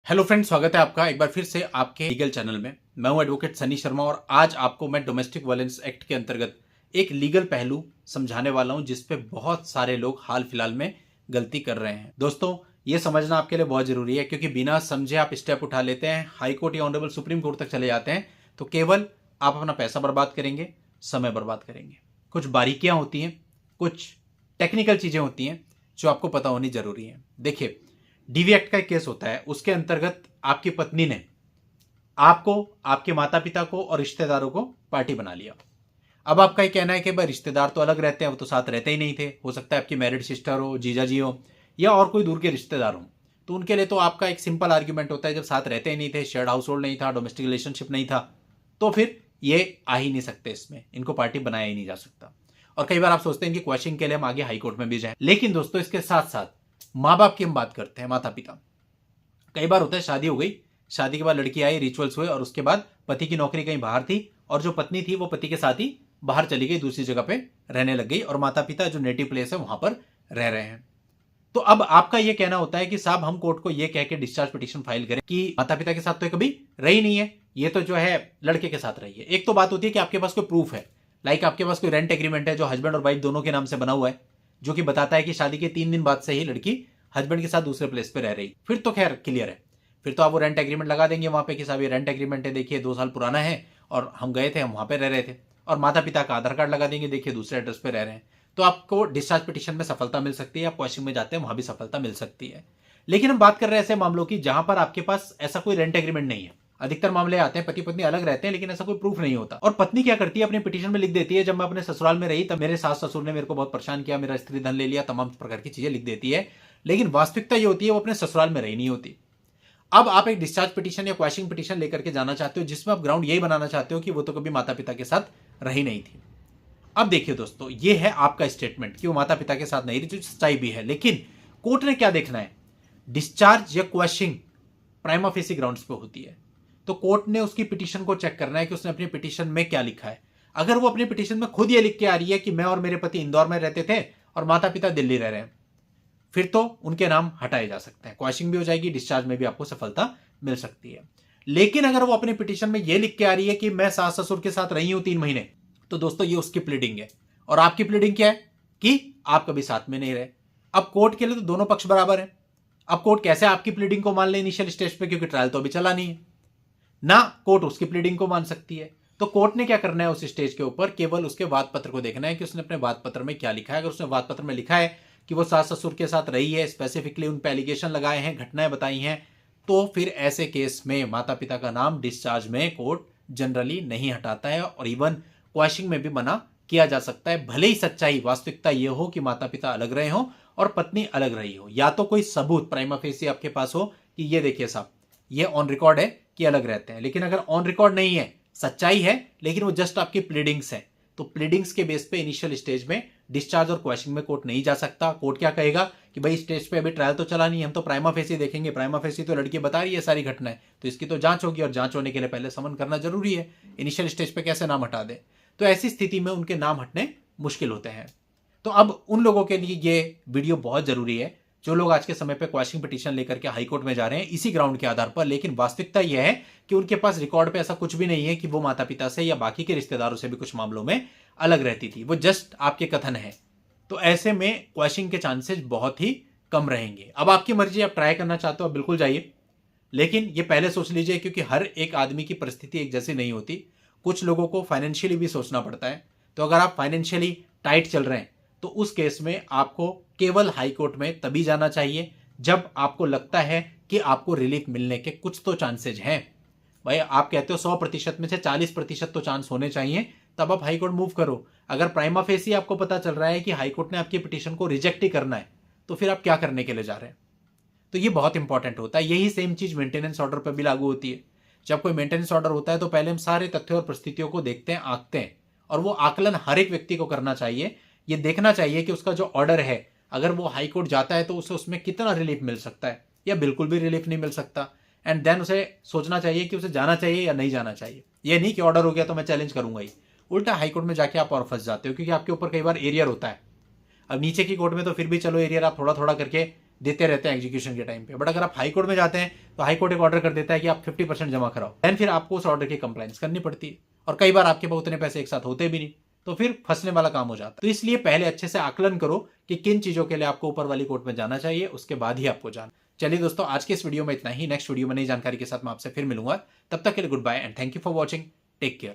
Hello friends, स्वागत है आपका एक बार फिर से आपके लीगल चैनल में। मैं हूं एडवोकेट सनी शर्मा और आज आपको मैं डोमेस्टिक वायलेंस एक्ट के अंतर्गत एक लीगल पहलू समझाने वाला हूं जिस पे बहुत सारे लोग हाल फिलहाल में गलती कर रहे हैं। दोस्तों, ये समझना आपके लिए बहुत जरूरी है क्योंकि बिना समझे आप स्टेप उठा लेते हैं, हाई कोर्ट या ऑनरेबल सुप्रीम कोर्ट तक चले जाते हैं तो केवल आप अपना पैसा बर्बाद करेंगे, समय बर्बाद करेंगे। कुछ बारीकियां होती हैं, कुछ टेक्निकल चीजें होती हैं जो आपको पता होनी जरूरी है। देखिए, डीवी एक्ट का एक केस होता है, उसके अंतर्गत आपकी पत्नी ने आपको, आपके माता पिता को और रिश्तेदारों को पार्टी बना लिया। अब आपका ये कहना है कि भाई रिश्तेदार तो अलग रहते हैं, वो तो साथ रहते ही नहीं थे। हो सकता है आपकी मैरिड सिस्टर हो, जीजा जी हो या और कोई दूर के रिश्तेदार हो, तो उनके लिए तो आपका एक सिंपल आर्ग्यूमेंट होता है, जब साथ रहते ही नहीं थे, शेयर्ड हाउस होल्ड नहीं था, डोमेस्टिक रिलेशनशिप नहीं था, तो फिर ये आ ही नहीं सकते, इसमें इनको पार्टी बनाया ही नहीं जा सकता। और कई बार आप सोचते हैं कि क्वेश्चन के लिए हम आगे हाई कोर्ट में भी जाएं, लेकिन दोस्तों इसके साथ साथ माँ बाप की हम बात करते हैं, माता पिता। कई बार होता है शादी हो गई, शादी के बाद लड़की आई, रिचुअल्स हुए और उसके बाद पति की नौकरी कहीं बाहर थी और जो पत्नी थी वो पति के साथ ही बाहर चली गई, दूसरी जगह पे रहने लग गई और माता पिता जो नेटिव प्लेस है वहां पर रह रहे हैं। तो अब आपका यह कहना होता है कि साहब हम कोर्ट को यह कह के डिस्चार्ज पिटीशन फाइल करें कि माता पिता के साथ तो कभी रही नहीं है, ये तो जो है लड़के के साथ रही है। एक तो बात होती है कि आपके पास कोई प्रूफ है, लाइक आपके पास कोई रेंट एग्रीमेंट है जो हस्बैंड और वाइफ दोनों के नाम से बना हुआ है, जो कि बताता है कि शादी के 3 दिन बाद से ही लड़की हस्बैंड के साथ दूसरे प्लेस पे रह रही, फिर तो खैर क्लियर है। फिर तो आप वो रेंट एग्रीमेंट लगा देंगे वहां पे कि साहब ये रेंट एग्रीमेंट है, देखिए 2 साल पुराना है और हम गए थे, हम वहां पे रह रहे थे। और माता पिता का आधार कार्ड लगा देंगे, देखिए दूसरे एड्रेस पे रह रहे हैं, तो आपको डिस्चार्ज पिटीशन में सफलता मिल सकती है। आप क्वेश्चन में जाते हैं वहां भी सफलता मिल सकती है। लेकिन हम बात कर रहे हैं ऐसे मामलों की जहां पर आपके पास ऐसा कोई रेंट एग्रीमेंट नहीं है। अधिकतर मामले आते हैं पति पत्नी अलग रहते हैं लेकिन ऐसा कोई प्रूफ नहीं होता, और पत्नी क्या करती है, अपने पिटीशन में लिख देती है, जब मैं अपने ससुराल में रही तब मेरे सास ससुर ने मेरे को बहुत परेशान किया, मेरा स्त्री धन ले लिया, तमाम प्रकार की चीजें लिख देती है। लेकिन वास्तविकता ये होती है वो अपने ससुराल में रही नहीं होती। अब आप एक डिस्चार्ज पिटीशन या क्वैशिंग पिटीशन लेकर के जाना चाहते हो जिसमें आप ग्राउंड यही बनाना चाहते हो कि वो तो कभी माता पिता के साथ रही नहीं थी। अब देखिए दोस्तों, ये है आपका स्टेटमेंट कि वो माता पिता के साथ नहीं रही, जो सच्चाई भी है, लेकिन कोर्ट ने क्या देखना है, डिस्चार्ज या क्वैशिंग प्राइमा फेसी ग्राउंड्स पे होती है, तो कोर्ट ने उसकी पिटीशन को चेक करना है कि उसने अपनी पिटीशन में क्या लिखा है। अगर वो अपनी पिटीशन में खुद ये लिख के आ रही है कि मैं और मेरे पति इंदौर में रहते थे और माता पिता दिल्ली रह रहे हैं, फिर तो उनके नाम हटाए जा सकते हैं, क्वैशिंग भी हो जाएगी, डिस्चार्ज में भी आपको सफलता मिल सकती है। लेकिन अगर वो अपनी पिटीशन में यह लिख के आ रही है कि मैं सास ससुर के साथ रही हूं 3 महीने, तो दोस्तों ये उसकी प्लीडिंग है। और आपकी प्लीडिंग क्या है कि आप कभी साथ में नहीं रहे। अब कोर्ट के लिए तो दोनों पक्ष बराबर है। अब कोर्ट कैसे आपकी प्लीडिंग को मान ले इनिशियल स्टेज पे, क्योंकि ट्रायल तो अभी चला नहीं है ना, कोर्ट उसकी प्लीडिंग को मान सकती है। तो कोर्ट ने क्या करना है उस स्टेज के ऊपर, केवल उसके वाद पत्र को देखना है कि उसने अपने वाद पत्र में क्या लिखा है। अगर उसने वाद पत्र में लिखा है कि वो सास ससुर के साथ रही है, स्पेसिफिकली उन पे एलिगेशन लगाए हैं, घटनाएं बताई हैं, तो फिर ऐसे केस में माता पिता का नाम डिस्चार्ज में कोर्ट जनरली नहीं हटाता है और इवन क्वैशिंग में भी मना किया जा सकता है, भले ही सच्चाई वास्तविकता यह हो कि माता पिता अलग रहे हो और पत्नी अलग रही हो, या तो कोई सबूत प्राइमा फेसी आपके पास हो कि ये देखिए साहब ये ऑन रिकॉर्ड है कि अलग रहते हैं। लेकिन अगर ऑन रिकॉर्ड नहीं है, सच्चाई है लेकिन वो जस्ट आपकी प्लीडिंग्स है, तो प्लीडिंग्स के बेस पे इनिशियल स्टेज में डिस्चार्ज और क्वैशिंग में कोर्ट नहीं जा सकता। कोर्ट क्या कहेगा कि भाई स्टेज पे अभी ट्रायल तो चला नहीं, हम तो प्राइमा फेसी देखेंगे, प्राइमा फेसी तो लड़की बता रही है सारी घटनाएं, तो इसकी तो जांच होगी और जांच होने के लिए पहले समन करना जरूरी है, इनिशियल स्टेज पे कैसे नाम हटा दे। तो ऐसी स्थिति में उनके नाम हटने मुश्किल होते हैं। तो अब उन लोगों के लिए ये वीडियो बहुत जरूरी है जो लोग आज के समय पे क्वैशिंग पिटीशन लेकर के हाई कोर्ट में जा रहे हैं इसी ग्राउंड के आधार पर, लेकिन वास्तविकता यह है कि उनके पास रिकॉर्ड पे ऐसा कुछ भी नहीं है कि वो माता पिता से या बाकी के रिश्तेदारों से भी कुछ मामलों में अलग रहती थी, वो जस्ट आपके कथन है। तो ऐसे में क्वैशिंग के चांसेस बहुत ही कम रहेंगे। अब आपकी मर्जी, आप ट्राई करना चाहते हो आप बिल्कुल जाइए, लेकिन ये पहले सोच लीजिए क्योंकि हर एक आदमी की परिस्थिति एक जैसी नहीं होती। कुछ लोगों को फाइनेंशियली भी सोचना पड़ता है, तो अगर आप फाइनेंशियली टाइट चल रहे हैं तो उस केस में आपको केवल हाई कोर्ट में तभी जाना चाहिए जब आपको लगता है कि आपको रिलीफ मिलने के कुछ तो चांसेज हैं। भाई आप कहते हो 100% में से 40% तो चांस होने चाहिए, तब आप हाई कोर्ट मूव करो। अगर प्राइमा फेसी आपको पता चल रहा है कि हाई कोर्ट ने आपकी पिटीशन को रिजेक्ट ही करना है, तो फिर आप क्या करने के लिए जा रहे हैं। तो ये बहुत इंपॉर्टेंट होता है। यही सेम चीज मेंटेनेंस ऑर्डर पर भी लागू होती है। जब कोई मेंटेनेंस ऑर्डर होता है तो पहले हम सारे तथ्यों और परिस्थितियों को देखते हैं, आंकते हैं, और वो आकलन हर एक व्यक्ति को करना चाहिए। ये देखना चाहिए कि उसका जो ऑर्डर है अगर वो हाई कोर्ट जाता है तो उसे उसमें कितना रिलीफ मिल सकता है या बिल्कुल भी रिलीफ नहीं मिल सकता, एंड देन उसे सोचना चाहिए कि उसे जाना चाहिए या नहीं जाना चाहिए। ये नहीं कि ऑर्डर हो गया तो मैं चैलेंज करूंगा ही, उल्टा हाई कोर्ट में जाके आप और फंस जाते हो क्योंकि आपके ऊपर कई बार एरियर होता है। अब नीचे की कोर्ट में तो फिर भी चलो एरियर आप थोड़ा थोड़ा करके देते रहते हैं एग्जीक्यूशन के टाइम पे। बट अगर आप हाई कोर्ट में जाते हैं तो हाई कोर्ट एक ऑर्डर कर देता है कि आप 50% जमा कराओ, देन फिर आपको उस ऑर्डर की कंप्लाइंस करनी पड़ती है, और कई बार आपके पास उतने पैसे एक साथ होते भी नहीं, तो फिर फंसने वाला काम हो जाता है। तो इसलिए पहले अच्छे से आकलन करो कि किन चीजों के लिए आपको ऊपर वाली कोर्ट में जाना चाहिए, उसके बाद ही आपको जाना। चलिए दोस्तों, आज के इस वीडियो में इतना ही। नेक्स्ट वीडियो में नई जानकारी के साथ मैं आपसे फिर मिलूंगा। तब तक के लिए goodbye and thank you for watching. Take care.